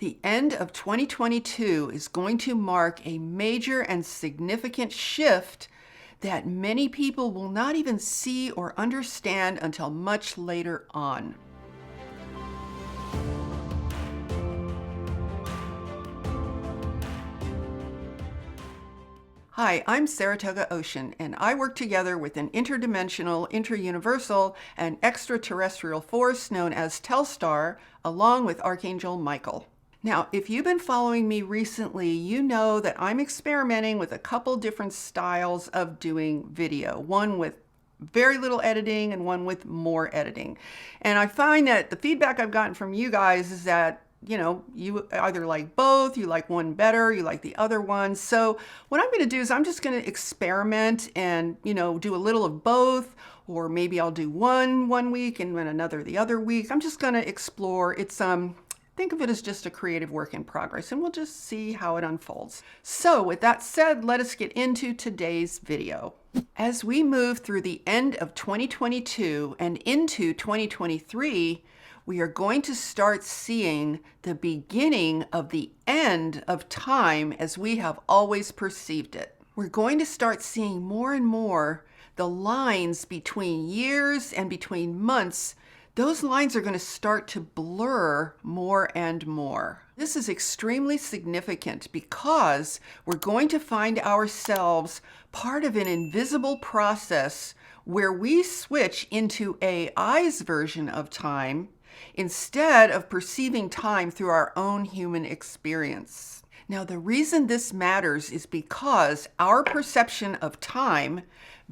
The end of 2022 is going to mark a major and significant shift that many people will not even see or understand until much later on. Hi, I'm Saratoga Ocean, and I work together with an interdimensional, interuniversal, and extraterrestrial force known as Telstar, along with Archangel Michael. Now, if you've been following me recently, you know that I'm experimenting with a couple different styles of doing video, one with very little editing and one with more editing. And I find that the feedback I've gotten from you guys is that you either like both, you like one better, you like the other one. So what I'm going to do is I'm just going to experiment and, do a little of both, or maybe I'll do one week and then another the other week. I'm just going to explore. Think of it as just a creative work in progress, and we'll just see how it unfolds. So with that said, let us get into today's video. As we move through the end of 2022 and into 2023, we are going to start seeing the beginning of the end of time as we have always perceived it. We're going to start seeing more and more the lines between years and between months. Those lines are going to start to blur more and more. This is extremely significant because we're going to find ourselves part of an invisible process where we switch into AI's version of time instead of perceiving time through our own human experience. Now, the reason this matters is because our perception of time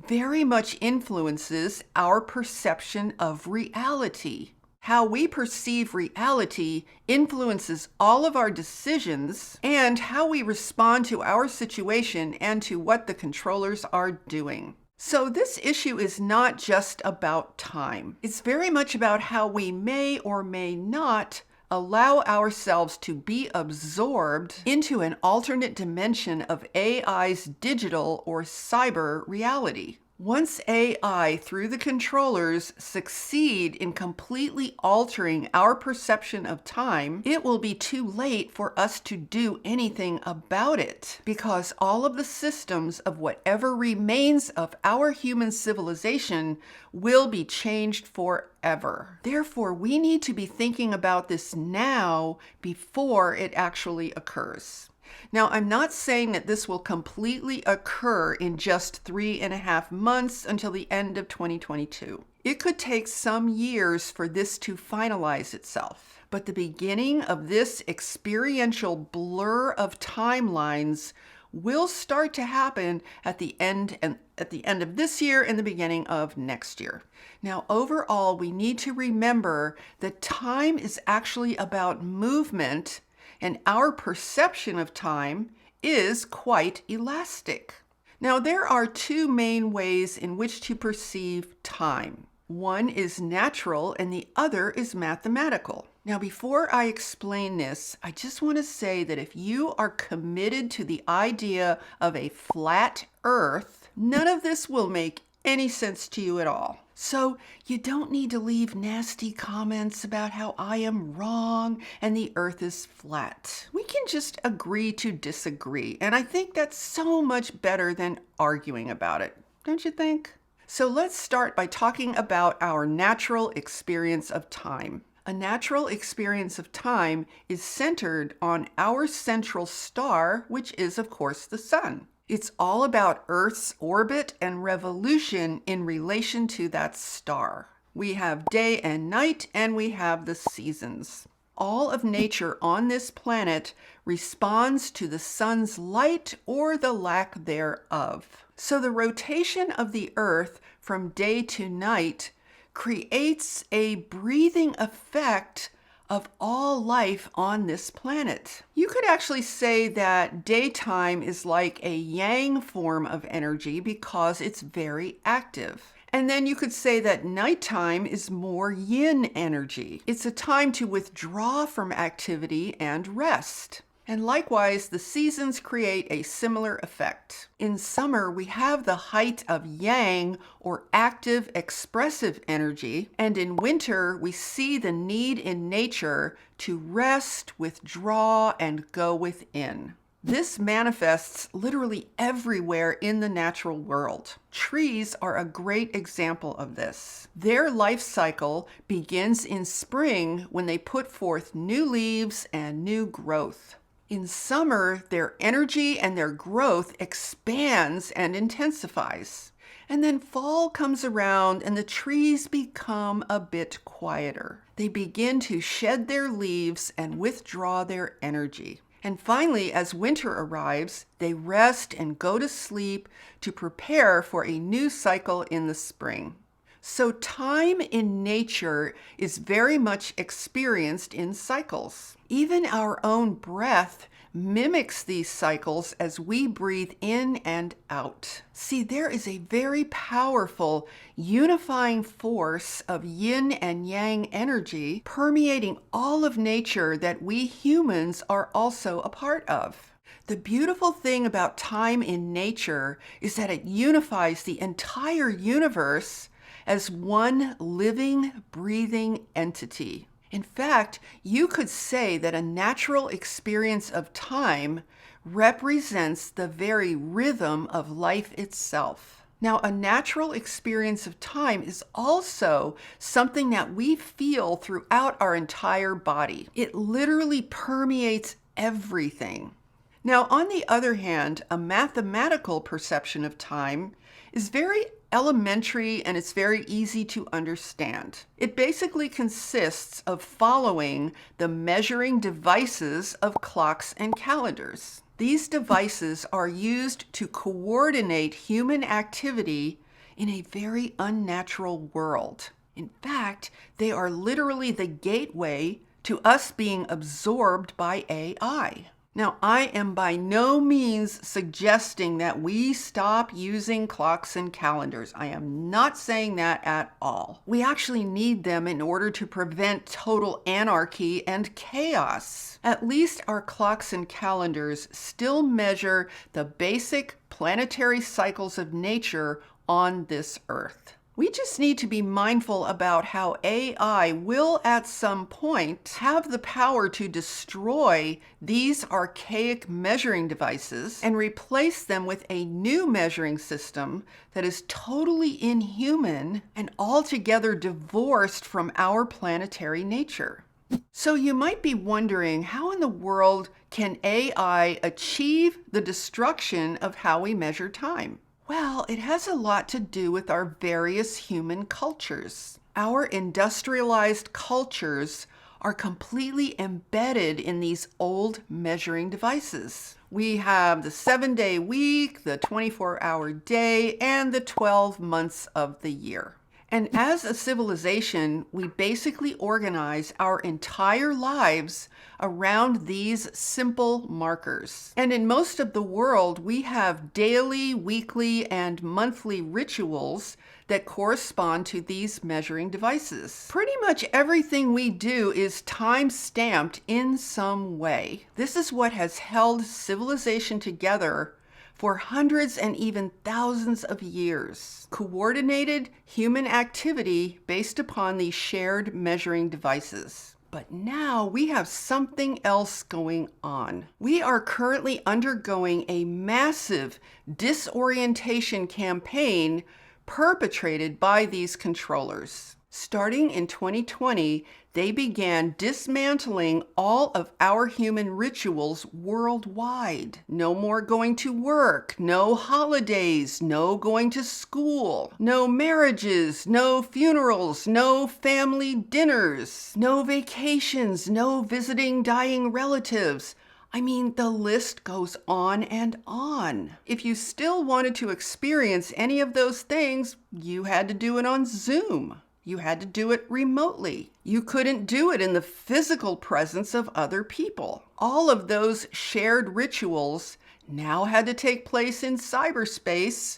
very much influences our perception of reality. How we perceive reality influences all of our decisions and how we respond to our situation and to what the controllers are doing. So this issue is not just about time. It's very much about how we may or may not allow ourselves to be absorbed into an alternate dimension of AI's digital or cyber reality. Once AI, through the controllers, succeed in completely altering our perception of time, it will be too late for us to do anything about it, because all of the systems of whatever remains of our human civilization will be changed forever. Therefore, we need to be thinking about this now before it actually occurs. Now, I'm not saying that this will completely occur in just 3.5 months until the end of 2022. It could take some years for this to finalize itself. But the beginning of this experiential blur of timelines will start to happen at the end of this year and the beginning of next year. Now, overall, we need to remember that time is actually about movement, and our perception of time is quite elastic. Now, there are two main ways in which to perceive time. One is natural and the other is mathematical. Now, before I explain this, I just want to say that if you are committed to the idea of a flat Earth, none of this will make any sense to you at all. So you don't need to leave nasty comments about how I am wrong and the Earth is flat. We can just agree to disagree. And I think that's so much better than arguing about it, don't you think? So let's start by talking about our natural experience of time. A natural experience of time is centered on our central star, which is, of course, the sun. It's all about Earth's orbit and revolution in relation to that star. We have day and night, and we have the seasons. All of nature on this planet responds to the sun's light or the lack thereof. So the rotation of the Earth from day to night creates a breathing effect of all life on this planet. You could actually say that daytime is like a yang form of energy because it's very active. And then you could say that nighttime is more yin energy. It's a time to withdraw from activity and rest. And likewise, the seasons create a similar effect. In summer, we have the height of yang, or active, expressive energy, and in winter, we see the need in nature to rest, withdraw, and go within. This manifests literally everywhere in the natural world. Trees are a great example of this. Their life cycle begins in spring when they put forth new leaves and new growth. In summer, their energy and their growth expands and intensifies. And then fall comes around and the trees become a bit quieter. They begin to shed their leaves and withdraw their energy. And finally, as winter arrives, they rest and go to sleep to prepare for a new cycle in the spring. So time in nature is very much experienced in cycles. Even our own breath mimics these cycles as we breathe in and out. See, there is a very powerful unifying force of yin and yang energy permeating all of nature that we humans are also a part of. The beautiful thing about time in nature is that it unifies the entire universe as one living, breathing entity. In fact, you could say that a natural experience of time represents the very rhythm of life itself. Now, a natural experience of time is also something that we feel throughout our entire body. It literally permeates everything. Now, on the other hand, a mathematical perception of time is very elementary and it's very easy to understand. It basically consists of following the measuring devices of clocks and calendars. These devices are used to coordinate human activity in a very unnatural world. In fact, they are literally the gateway to us being absorbed by AI. Now, I am by no means suggesting that we stop using clocks and calendars. I am not saying that at all. We actually need them in order to prevent total anarchy and chaos. At least our clocks and calendars still measure the basic planetary cycles of nature on this earth. We just need to be mindful about how AI will at some point have the power to destroy these archaic measuring devices and replace them with a new measuring system that is totally inhuman and altogether divorced from our planetary nature. So you might be wondering, how in the world can AI achieve the destruction of how we measure time? Well, it has a lot to do with our various human cultures. Our industrialized cultures are completely embedded in these old measuring devices. We have the 7-day week, the 24-hour day, and the 12 months of the year. And as a civilization, we basically organize our entire lives around these simple markers. And in most of the world, we have daily, weekly, and monthly rituals that correspond to these measuring devices. Pretty much everything we do is time-stamped in some way. This is what has held civilization together for hundreds and even thousands of years. Coordinated human activity based upon these shared measuring devices. But now we have something else going on. We are currently undergoing a massive disorientation campaign perpetrated by these controllers. Starting in 2020, they began dismantling all of our human rituals worldwide. No more going to work, no holidays, no going to school, no marriages, no funerals, no family dinners, no vacations, no visiting dying relatives. I mean, the list goes on and on. If you still wanted to experience any of those things, you had to do it on Zoom. You had to do it remotely. You couldn't do it in the physical presence of other people. All of those shared rituals now had to take place in cyberspace,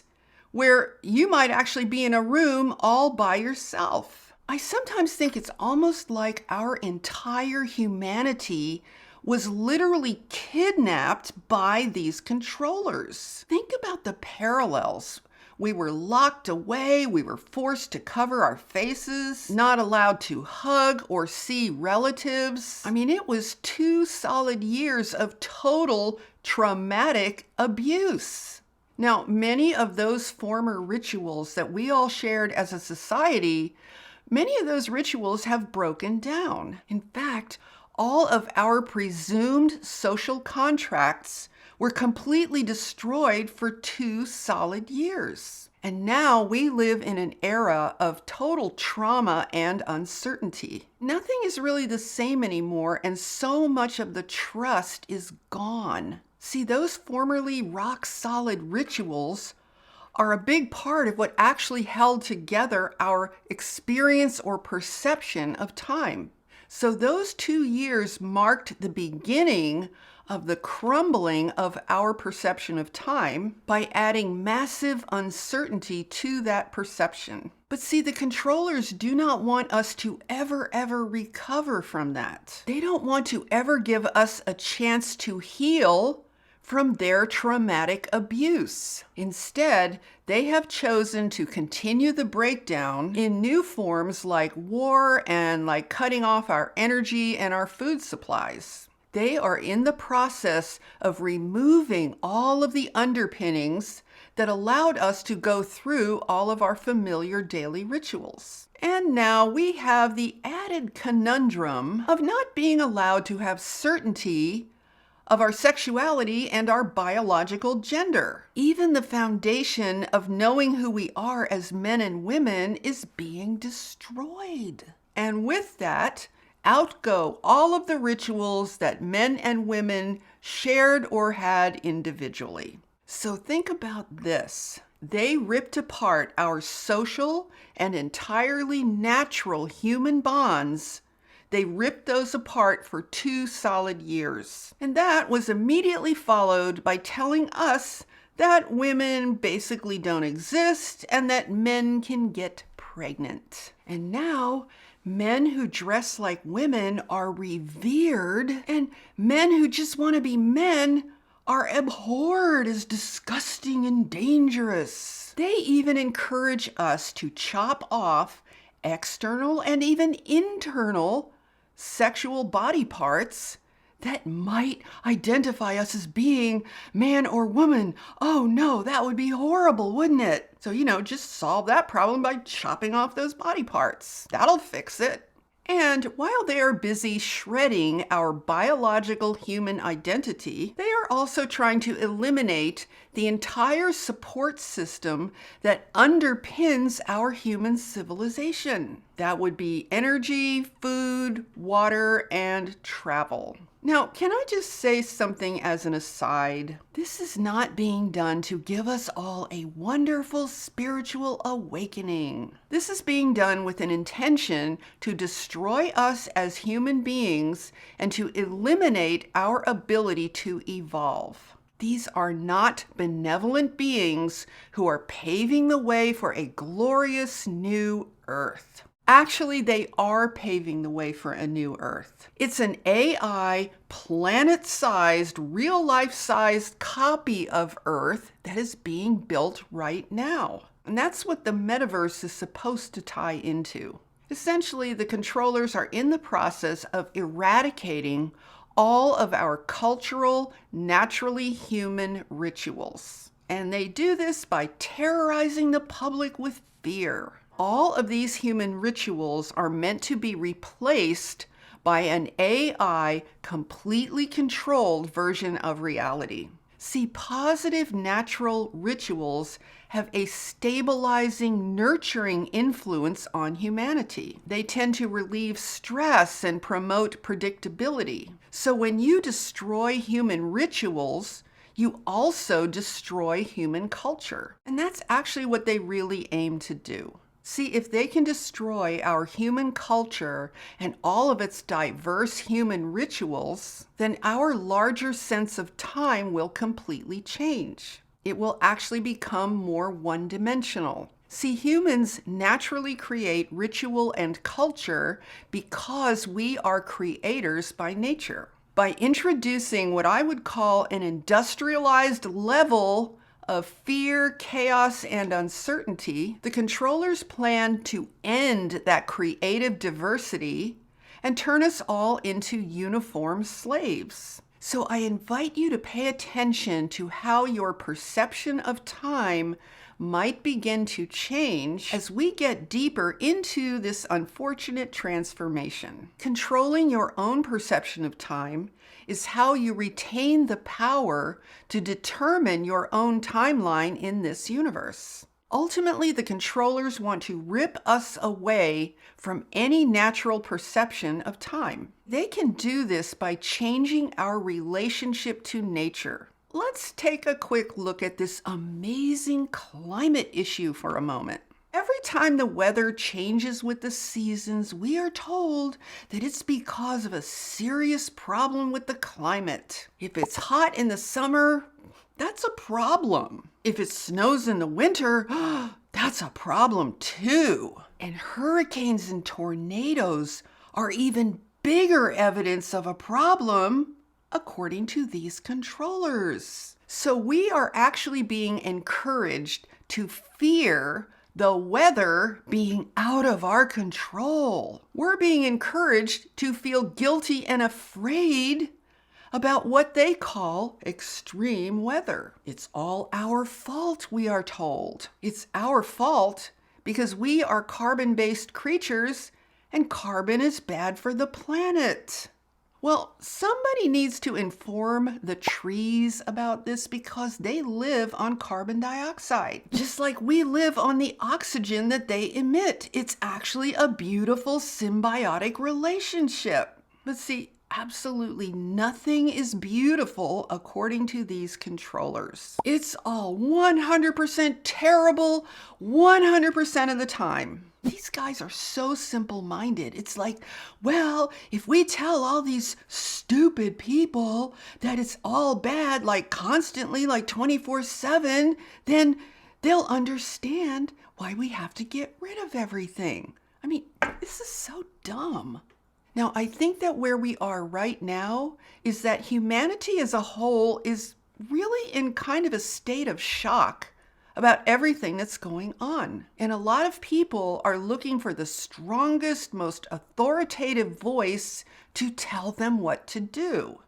where you might actually be in a room all by yourself. I sometimes think it's almost like our entire humanity was literally kidnapped by these controllers. Think about the parallels. We were locked away, we were forced to cover our faces, not allowed to hug or see relatives. I mean, it was 2 solid years of total traumatic abuse. Now, many of those former rituals that we all shared as a society, many of those rituals have broken down. In fact, all of our presumed social contracts were completely destroyed for 2 solid years. And now we live in an era of total trauma and uncertainty. Nothing is really the same anymore, and so much of the trust is gone. See, those formerly rock-solid rituals are a big part of what actually held together our experience or perception of time. So those 2 years marked the beginning of the crumbling of our perception of time by adding massive uncertainty to that perception. But see, the controllers do not want us to ever recover from that. They don't want to ever give us a chance to heal from their traumatic abuse. Instead, they have chosen to continue the breakdown in new forms like war and like cutting off our energy and our food supplies. They are in the process of removing all of the underpinnings that allowed us to go through all of our familiar daily rituals. And now we have the added conundrum of not being allowed to have certainty of our sexuality and our biological gender. Even the foundation of knowing who we are as men and women is being destroyed. And with that, out go all of the rituals that men and women shared or had individually. So think about this. They ripped apart our social and entirely natural human bonds. They ripped those apart for 2 solid years. And that was immediately followed by telling us that women basically don't exist and that men can get pregnant. And now, men who dress like women are revered, and men who just want to be men are abhorred as disgusting and dangerous. They even encourage us to chop off external and even internal sexual body parts that might identify us as being man or woman. Oh no, that would be horrible, wouldn't it? So, just solve that problem by chopping off those body parts. That'll fix it. And while they are busy shredding our biological human identity, they are also trying to eliminate the entire support system that underpins our human civilization. That would be energy, food, water, and travel. Now, can I just say something as an aside? This is not being done to give us all a wonderful spiritual awakening. This is being done with an intention to destroy us as human beings and to eliminate our ability to evolve. These are not benevolent beings who are paving the way for a glorious new earth. Actually, they are paving the way for a new Earth. It's an AI, planet-sized, real-life-sized copy of Earth that is being built right now. And that's what the metaverse is supposed to tie into. Essentially, the controllers are in the process of eradicating all of our cultural, naturally human rituals. And they do this by terrorizing the public with fear. All of these human rituals are meant to be replaced by an AI completely controlled version of reality. See, positive natural rituals have a stabilizing, nurturing influence on humanity. They tend to relieve stress and promote predictability. So when you destroy human rituals, you also destroy human culture. And that's actually what they really aim to do. See, if they can destroy our human culture and all of its diverse human rituals, then our larger sense of time will completely change. It will actually become more one-dimensional. See, humans naturally create ritual and culture because we are creators by nature. By introducing what I would call an industrialized level of fear, chaos, and uncertainty, the controllers plan to end that creative diversity and turn us all into uniform slaves. So I invite you to pay attention to how your perception of time might begin to change as we get deeper into this unfortunate transformation. Controlling your own perception of time is how you retain the power to determine your own timeline in this universe. Ultimately, the controllers want to rip us away from any natural perception of time. They can do this by changing our relationship to nature. Let's take a quick look at this amazing climate issue for a moment. Every time the weather changes with the seasons, we are told that it's because of a serious problem with the climate. If it's hot in the summer, that's a problem. If it snows in the winter, that's a problem too. And hurricanes and tornadoes are even bigger evidence of a problem, according to these controllers. So we are actually being encouraged to fear the weather being out of our control. We're being encouraged to feel guilty and afraid about what they call extreme weather. It's all our fault, we are told. It's our fault because we are carbon-based creatures and carbon is bad for the planet. Well, somebody needs to inform the trees about this because they live on carbon dioxide, just like we live on the oxygen that they emit. It's actually a beautiful symbiotic relationship. But see, absolutely nothing is beautiful according to these controllers. It's all 100% terrible 100% of the time. These guys are so simple-minded. It's like, well, if we tell all these stupid people that it's all bad, like constantly, like 24/7, then they'll understand why we have to get rid of everything. I mean, this is so dumb. Now, I think that where we are right now is that humanity as a whole is really in kind of a state of shock about everything that's going on. And a lot of people are looking for the strongest, most authoritative voice to tell them what to do.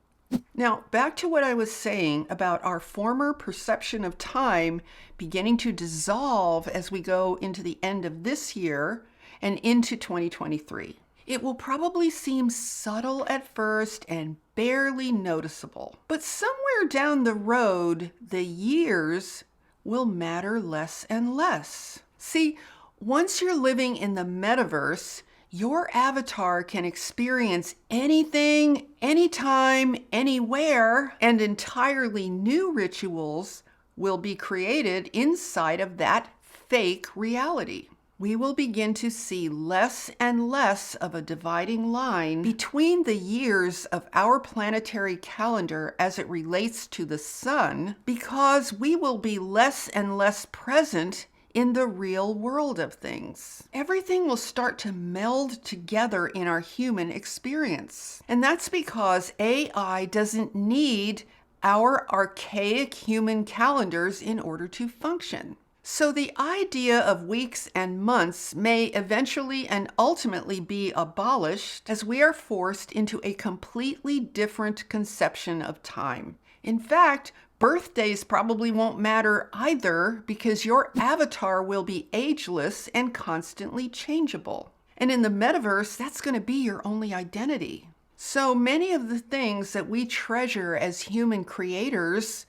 Now, back to what I was saying about our former perception of time beginning to dissolve as we go into the end of this year and into 2023. It will probably seem subtle at first and barely noticeable, but somewhere down the road, the years will matter less and less. See, once you're living in the metaverse, your avatar can experience anything, anytime, anywhere, and entirely new rituals will be created inside of that fake reality. We will begin to see less and less of a dividing line between the years of our planetary calendar as it relates to the sun, because we will be less and less present in the real world of things. Everything will start to meld together in our human experience. And that's because AI doesn't need our archaic human calendars in order to function. So the idea of weeks and months may eventually and ultimately be abolished as we are forced into a completely different conception of time. In fact, birthdays probably won't matter either because your avatar will be ageless and constantly changeable. And in the metaverse, that's going to be your only identity. So many of the things that we treasure as human creators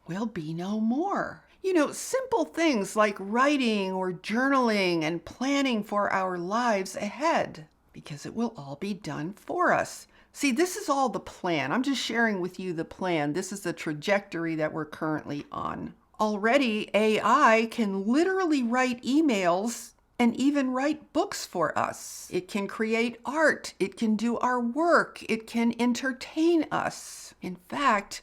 will be no more. You know, simple things like writing or journaling and planning for our lives ahead, because it will all be done for us. See, this is all the plan. I'm just sharing with you the plan. This is the trajectory that we're currently on. Already, AI can literally write emails and even write books for us. It can create art. It can do our work. It can entertain us. In fact,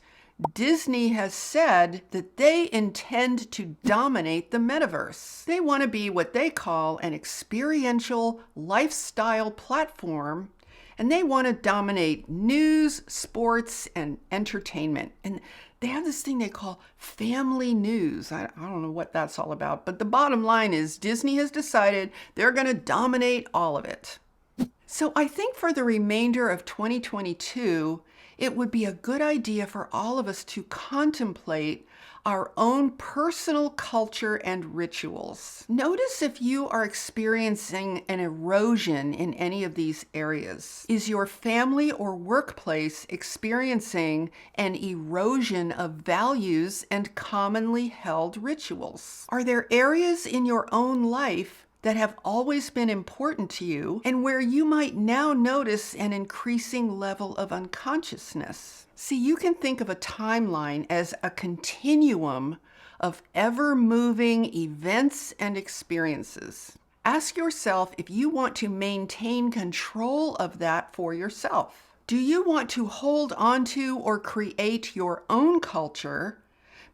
Disney has said that they intend to dominate the metaverse. They want to be what they call an experiential lifestyle platform And they want to dominate news, sports, and entertainment. And they have this thing they call family news. I don't know what that's all about, but the bottom line is Disney has decided they're going to dominate all of it. So I think for the remainder of 2022, it would be a good idea for all of us to contemplate our own personal culture and rituals. Notice if you are experiencing an erosion in any of these areas. Is your family or workplace experiencing an erosion of values and commonly held rituals? Are there areas in your own life that have always been important to you and where you might now notice an increasing level of unconsciousness? See, you can think of a timeline as a continuum of ever-moving events and experiences. Ask yourself if you want to maintain control of that for yourself. Do you want to hold onto or create your own culture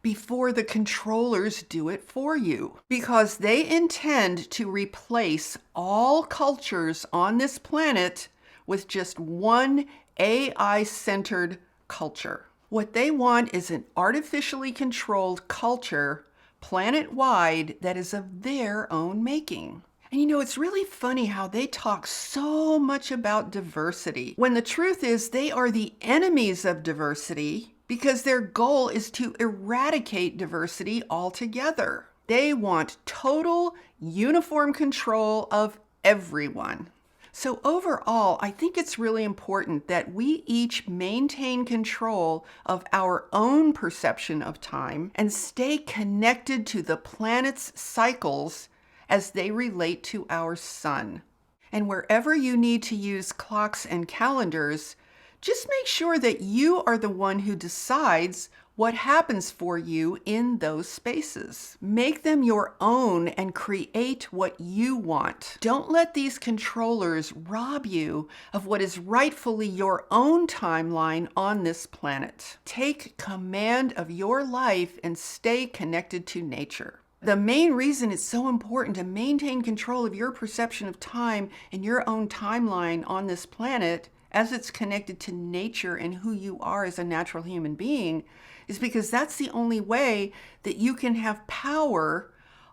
before the controllers do it for you? Because they intend to replace all cultures on this planet with just one AI-centered culture. What they want is an artificially controlled culture planet-wide that is of their own making. And you know, it's really funny how they talk so much about diversity, when the truth is they are the enemies of diversity because their goal is to eradicate diversity altogether. They want total uniform control of everyone. So overall, I think it's really important that we each maintain control of our own perception of time and stay connected to the planet's cycles as they relate to our sun. And wherever you need to use clocks and calendars, just make sure that you are the one who decides what happens for you in those spaces. Make them your own and create what you want. Don't let these controllers rob you of what is rightfully your own timeline on this planet. Take command of your life and stay connected to nature. The main reason it's so important to maintain control of your perception of time and your own timeline on this planet as it's connected to nature and who you are as a natural human being is because that's the only way that you can have power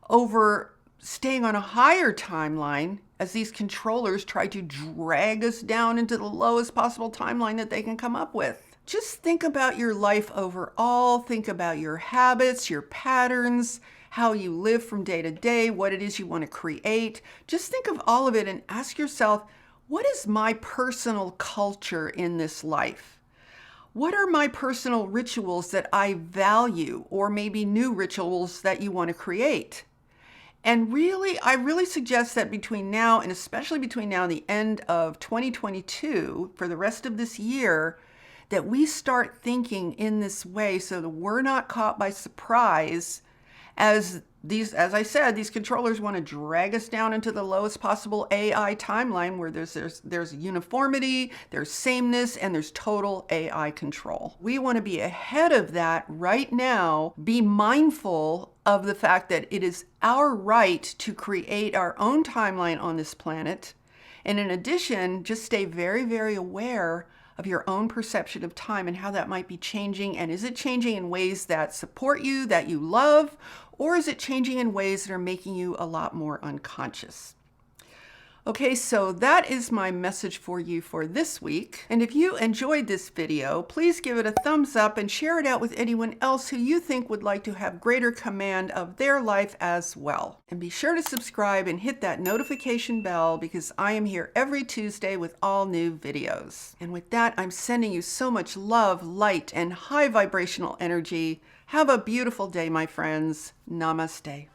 over staying on a higher timeline as these controllers try to drag us down into the lowest possible timeline that they can come up with. Just think about your life overall. Think about your habits, your patterns, how you live from day to day, what it is you want to create. Just think of all of it and ask yourself, what is my personal culture in this life? What are my personal rituals that I value, or maybe new rituals that you want to create? And really, I really suggest that between now and especially between now and the end of 2022, for the rest of this year, that we start thinking in this way so that we're not caught by surprise as I said, these controllers want to drag us down into the lowest possible AI timeline where there's uniformity, there's sameness, and there's total AI control. We want to be ahead of that right now. Be mindful of the fact that it is our right to create our own timeline on this planet. And in addition, just stay very, very aware of your own perception of time and how that might be changing. And is it changing in ways that support you, that you love, or is it changing in ways that are making you a lot more unconscious? Okay, so that is my message for you for this week. And if you enjoyed this video, please give it a thumbs up and share it out with anyone else who you think would like to have greater command of their life as well. And be sure to subscribe and hit that notification bell because I am here every Tuesday with all new videos. And with that, I'm sending you so much love, light, and high vibrational energy. Have a beautiful day, my friends. Namaste.